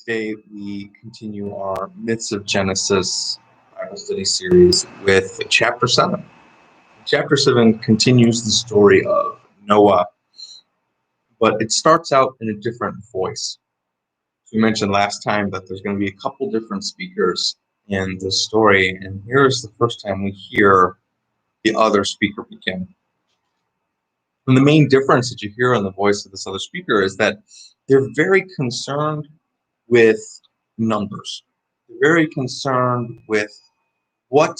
Today we continue our Myths of Genesis Bible study series with Chapter 7. Chapter 7 continues the story of Noah, but it starts out in a different voice. We mentioned last time that there's going to be a couple different speakers in the story, and here's the first time we hear the other speaker begin. And the main difference that you hear in the voice of this other speaker is that they're very concerned with numbers. They're very concerned with what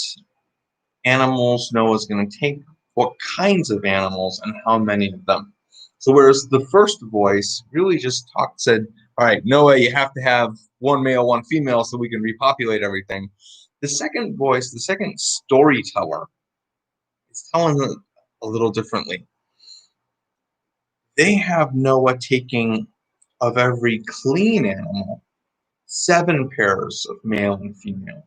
animals Noah's going to take, what kinds of animals, and how many of them. So whereas the first voice really just said, all right, Noah, you have to have one male, one female so we can repopulate everything. The second voice, the second storyteller, is telling it a little differently. They have Noah taking of every clean animal 7 pairs of male and female,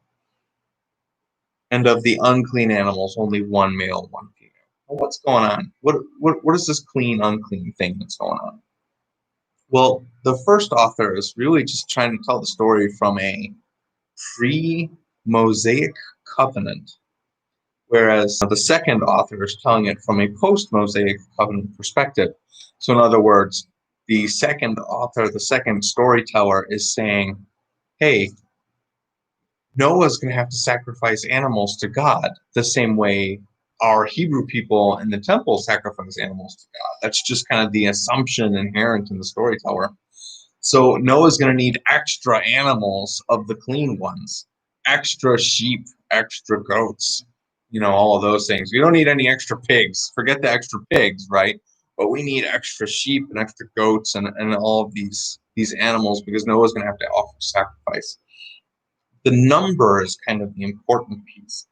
and of the unclean animals only 1 male, 1 female. Well, what's going on? What is this clean, unclean thing that's going on? Well, the first author is really just trying to tell the story from a pre-Mosaic covenant, whereas the second author is telling it from a post-Mosaic covenant perspective. So in other words, the second author, the second storyteller is saying, hey, Noah's going to have to sacrifice animals to God the same way our Hebrew people in the temple sacrifice animals to God. That's just kind of the assumption inherent in the storyteller. So Noah's going to need extra animals of the clean ones, extra sheep, extra goats, all of those things. We don't need any extra pigs. Forget the extra pigs, right? But we need extra sheep and extra goats and all of these animals because Noah's going to have to offer sacrifice. The number is kind of the important piece.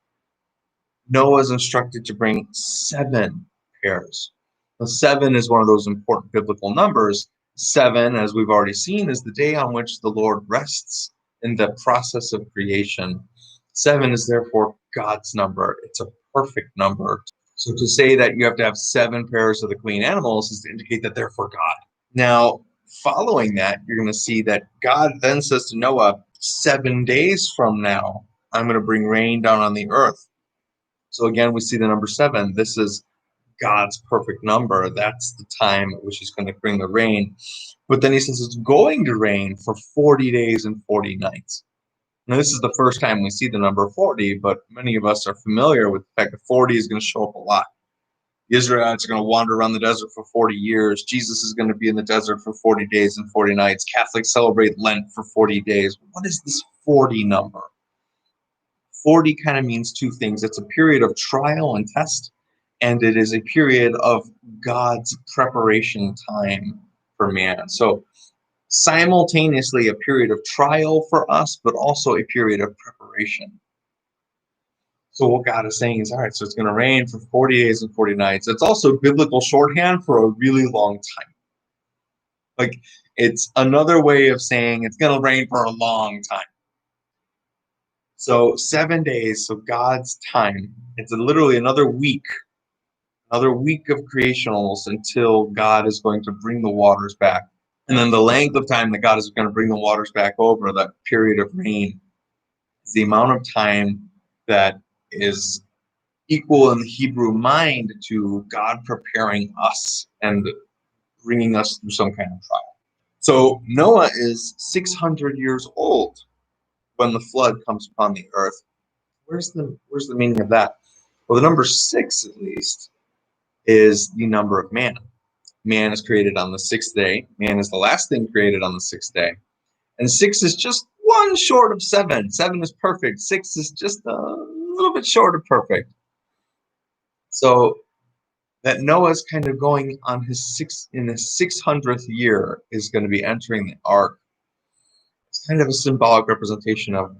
Noah is instructed to bring 7 pairs. Now, 7 is one of those important biblical numbers. 7, as we've already seen, is the day on which the Lord rests in the process of creation. 7 is therefore God's number. It's a perfect number. So to say that you have to have 7 pairs of the clean animals is to indicate that they're for God. Now, following that, you're going to see that God then says to Noah, 7 days from now, I'm going to bring rain down on the earth. So again, we see the number 7. This is God's perfect number. That's the time at which he's going to bring the rain. But then he says it's going to rain for 40 days and 40 nights. Now, this is the first time we see the number 40, but many of us are familiar with the fact that 40 is going to show up a lot. The Israelites are going to wander around the desert for 40 years. Jesus is going to be in the desert for 40 days and 40 nights. Catholics celebrate Lent for 40 days. What is this 40 number? 40 kind of means 2 things. It's a period of trial and test, and it is a period of God's preparation time for man. So simultaneously a period of trial for us, but also a period of preparation. So what God is saying is, all right, so it's going to rain for 40 days and 40 nights. It's also biblical shorthand for a really long time. Like, it's another way of saying it's going to rain for a long time. So 7 days, so God's time. It's literally another week of creation almost until God is going to bring the waters back. And then the length of time that God is going to bring the waters back over, that period of rain, is the amount of time that is equal in the Hebrew mind to God preparing us and bringing us through some kind of trial. So Noah is 600 years old when the flood comes upon the earth. Where's the meaning of that? Well, the number 6, at least, is the number of man. Man is created on the 6th day. Man is the last thing created on the 6th day. And 6 is just 1 short of 7. 7 is perfect. 6 is just a little bit short of perfect. So that Noah's kind of going on his 600th year is going to be entering the ark. It's kind of a symbolic representation of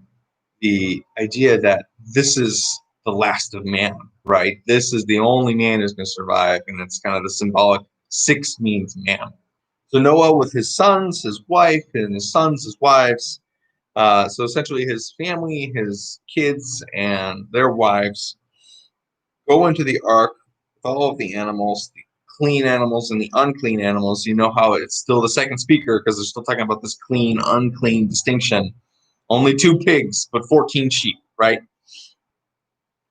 the idea that this is the last of man, right? This is the only man who's going to survive, and it's kind of the symbolic 6 means man. So Noah with his sons, his wife, and his sons, his wives, so essentially his family, his kids, and their wives go into the ark with all of the animals, the clean animals and the unclean animals. You know how it's still the second speaker because they're still talking about this clean, unclean distinction. Only 2 pigs, but 14 sheep, right?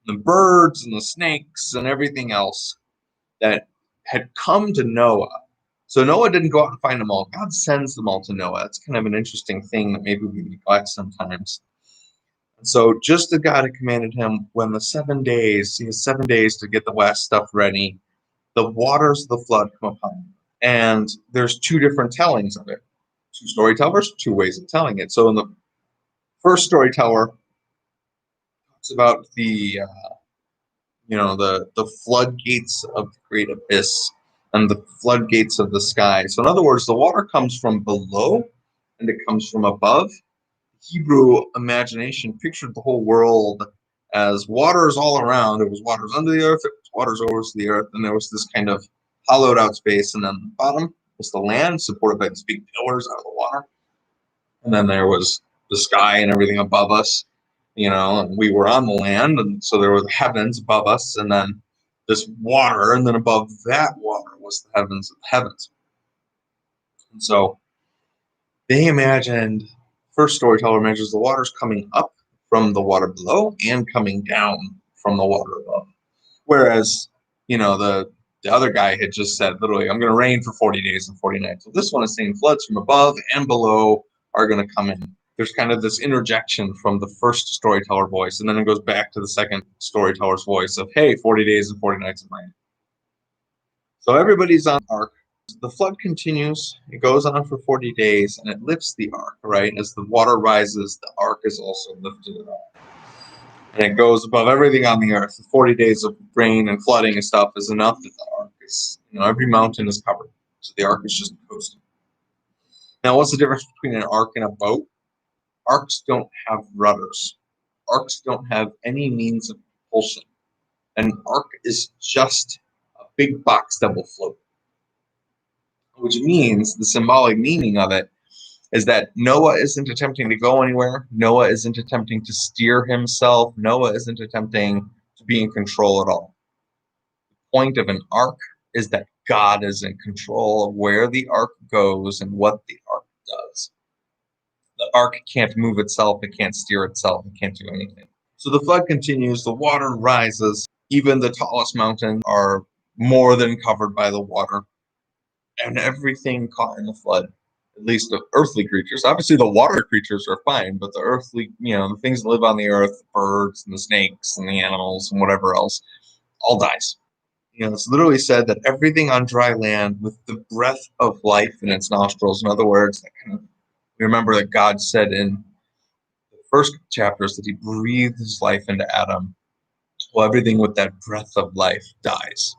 The birds and the snakes and everything else that had come to Noah. So Noah didn't go out and find them all. God sends them all to Noah. That's kind of an interesting thing that maybe we neglect sometimes. And so just as God had commanded him, when the 7 days, he has 7 days to get the last stuff ready, the waters of the flood come upon him. And there's 2 different tellings of it. 2 storytellers, 2 ways of telling it. So in the first storyteller, it's about the the floodgates of the great abyss and the floodgates of the sky. So in other words, the water comes from below and it comes from above. Hebrew imagination pictured the whole world as waters all around. It was waters under the earth, it was waters over the earth, and there was this kind of hollowed out space, and then the bottom was the land supported by these big pillars out of the water. And then there was the sky and everything above us, and we were on the land, and so there were the heavens above us, and then this water, and then above that water was the heavens of heavens. And so they imagined, first storyteller imagines the waters coming up from the water below and coming down from the water above. Whereas, the other guy had just said, literally, I'm going to rain for 40 days and 40 nights. So this one is saying floods from above and below are going to come in. There's kind of this interjection from the first storyteller voice, and then it goes back to the second storyteller's voice of, hey, 40 days and 40 nights of rain. So everybody's on ark. The flood continues. It goes on for 40 days, and it lifts the ark, right? As the water rises, the ark is also lifted up. And it goes above everything on the earth. 40 days of rain and flooding and stuff is enough that the ark is, every mountain is covered. So the ark is just coasting. Now, what's the difference between an ark and a boat? Arks don't have rudders. Arks don't have any means of propulsion. An ark is just a big box that will float. Which means the symbolic meaning of it is that Noah isn't attempting to go anywhere. Noah isn't attempting to steer himself. Noah isn't attempting to be in control at all. The point of an ark is that God is in control of where the ark goes and what the ark does. The ark can't move itself. It can't steer itself. It can't do anything. So the flood continues. The water rises. Even the tallest mountains are more than covered by the water. And everything caught in the flood, at least the earthly creatures. Obviously, the water creatures are fine, but the earthly, the things that live on the earth, the birds and the snakes and the animals and whatever else, all dies. It's literally said that everything on dry land with the breath of life in its nostrils. In other words, remember that God said in the first chapters that he breathed his life into Adam. Well, everything with that breath of life dies.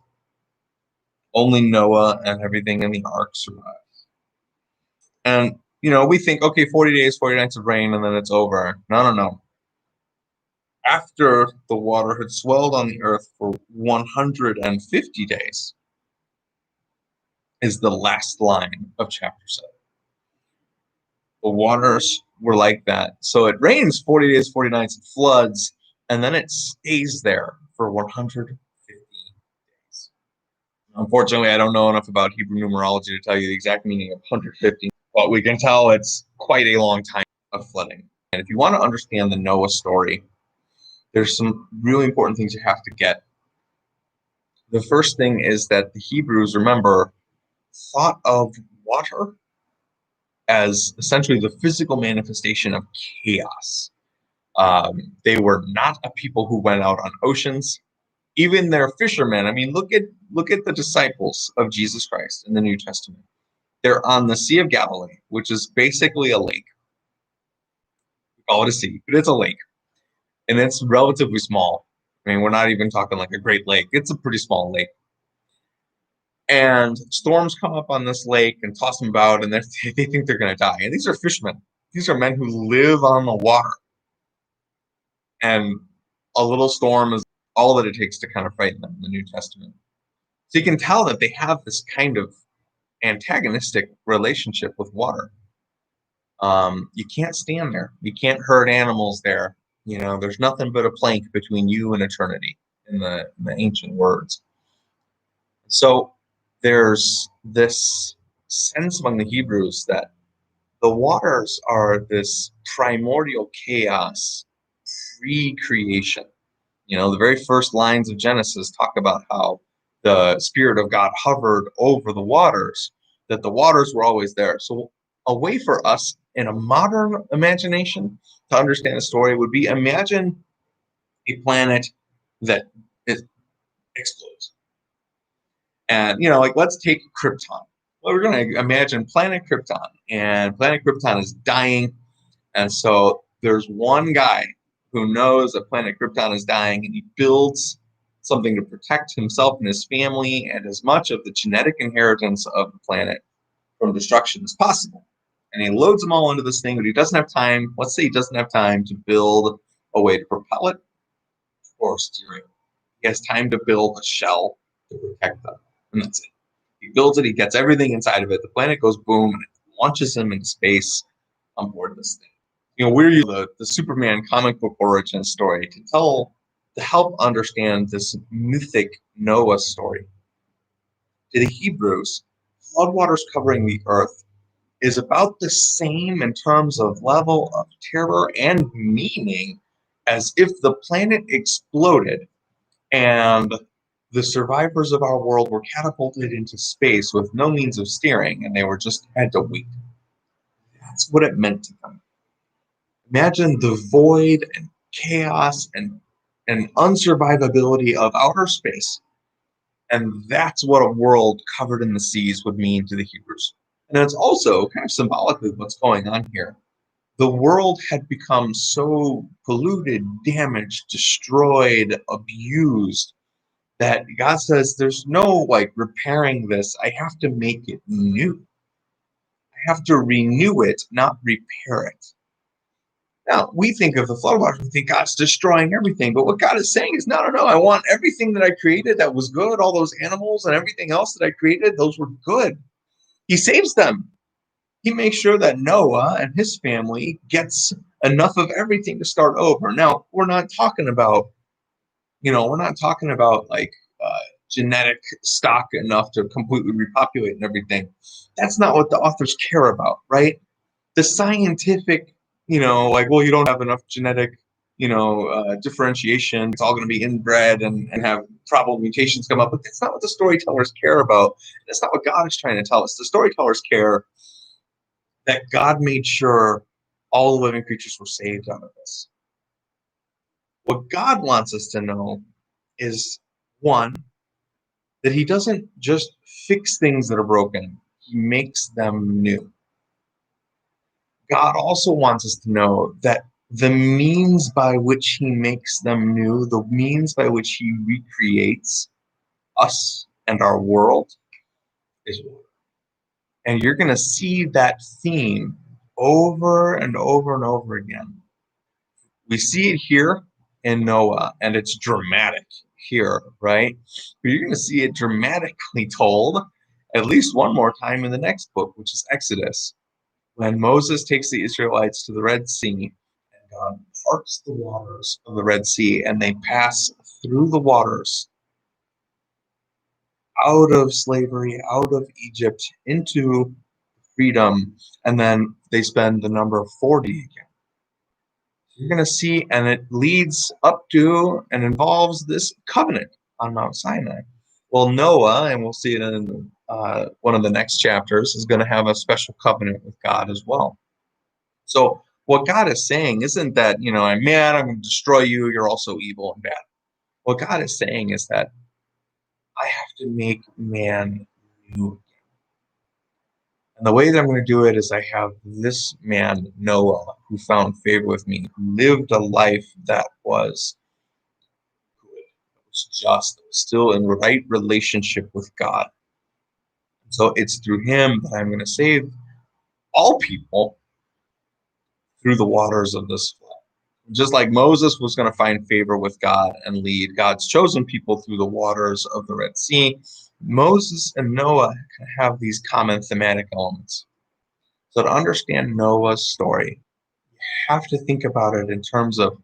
Only Noah and everything in the ark survives. And, we think, okay, 40 days, 40 nights of rain, and then it's over. No. After the water had swelled on the earth for 150 days is the last line of chapter 7. The waters were like that. So it rains 40 days, 40 nights, it floods, and then it stays there for 150 days. Unfortunately, I don't know enough about Hebrew numerology to tell you the exact meaning of 150, but we can tell it's quite a long time of flooding. And if you want to understand the Noah story, there's some really important things you have to get. The first thing is that the Hebrews, remember, thought of water as essentially the physical manifestation of chaos. They were not a people who went out on oceans. Even their fishermen. I mean, look at the disciples of Jesus Christ in the New Testament. They're on the Sea of Galilee, which is basically a lake. We call it a sea, but it's a lake. And it's relatively small. I mean, we're not even talking like a great lake. It's a pretty small lake. And storms come up on this lake and toss them about, and they think they're going to die. And these are fishermen. These are men who live on the water. And a little storm is all that it takes to kind of frighten them in the New Testament. So you can tell that they have this kind of antagonistic relationship with water. You can't stand there. You can't hurt animals there. There's nothing but a plank between you and eternity in the ancient words. So there's this sense among the Hebrews that the waters are this primordial chaos pre-creation. The very first lines of Genesis talk about how the Spirit of God hovered over the waters, that the waters were always there. So a way for us in a modern imagination to understand the story would be, imagine a planet that explodes. And, like, let's take Krypton. Well, we're going to imagine planet Krypton, and planet Krypton is dying. And so there's one guy who knows that planet Krypton is dying, and he builds something to protect himself and his family and as much of the genetic inheritance of the planet from destruction as possible. And he loads them all into this thing, but he doesn't have time. Let's say he doesn't have time to build a way to propel it or steer it. He has time to build a shell to protect them, and that's it. He builds it, he gets everything inside of it. The planet goes boom, and it launches him into space on board this thing. We're using the Superman comic book origin story to help understand this mythic Noah story. To the Hebrews, floodwaters covering the earth is about the same in terms of level of terror and meaning as if the planet exploded and the survivors of our world were catapulted into space with no means of steering, and they had to wait. That's what it meant to them. Imagine the void and chaos and unsurvivability of outer space. And that's what a world covered in the seas would mean to the Hebrews. And it's also kind of symbolically what's going on here. The world had become so polluted, damaged, destroyed, abused, that God says there's no repairing this. I have to make it new. I have to renew it, not repair it. Now, we think of the floodwaters, we think God's destroying everything. But what God is saying is, no, I want everything that I created that was good, all those animals and everything else that I created, those were good. He saves them. He makes sure that Noah and his family gets enough of everything to start over. Now, we're not talking about, genetic stock enough to completely repopulate and everything. That's not what the authors care about, right? The scientific, you don't have enough genetic, differentiation. It's all going to be inbred and have probable mutations come up. But that's not what the storytellers care about. That's not what God is trying to tell us. The storytellers care that God made sure all the living creatures were saved out of this. What God wants us to know is, one, that he doesn't just fix things that are broken, he makes them new. God also wants us to know that the means by which he makes them new, the means by which he recreates us and our world, is water. And you're going to see that theme over and over and over again. We see it here in Noah, and it's dramatic here, right? But you're going to see it dramatically told at least one more time in the next book, which is Exodus, when Moses takes the Israelites to the Red Sea, and God parts the waters of the Red Sea, and they pass through the waters out of slavery, out of Egypt, into freedom, and then they spend the number of 40 again. You're going to see, and it leads up to and involves this covenant on Mount Sinai. Well, Noah, and we'll see it in one of the next chapters, is going to have a special covenant with God as well. So what God is saying isn't that, I'm mad, I'm going to destroy you, you're also evil and bad. What God is saying is that I have to make man new again. And the way that I'm going to do it is I have this man, Noah, who found favor with me, who lived a life that was good, that was just, that was still in right relationship with God. So it's through him that I'm going to save all people through the waters of this flood. Just like Moses was going to find favor with God and lead God's chosen people through the waters of the Red Sea, Moses and Noah have these common thematic elements. So to understand Noah's story, you have to think about it in terms of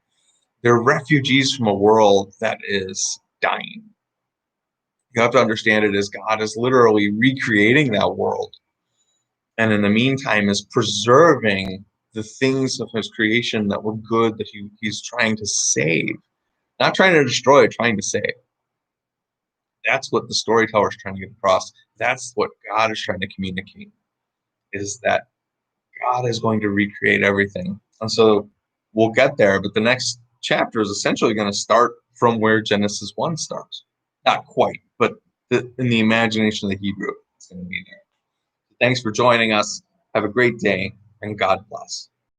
they're refugees from a world that is dying. You have to understand it as God is literally recreating that world, and in the meantime is preserving the things of his creation that were good, that he's trying to save, not trying to destroy, trying to save. That's what the storyteller is trying to get across. That's what God is trying to communicate, is that God is going to recreate everything. And so we'll get there, but the next chapter is essentially going to start from where Genesis 1 starts. Not quite, but in the imagination of the Hebrew, it's going to be there. Thanks for joining us. Have a great day, and God bless.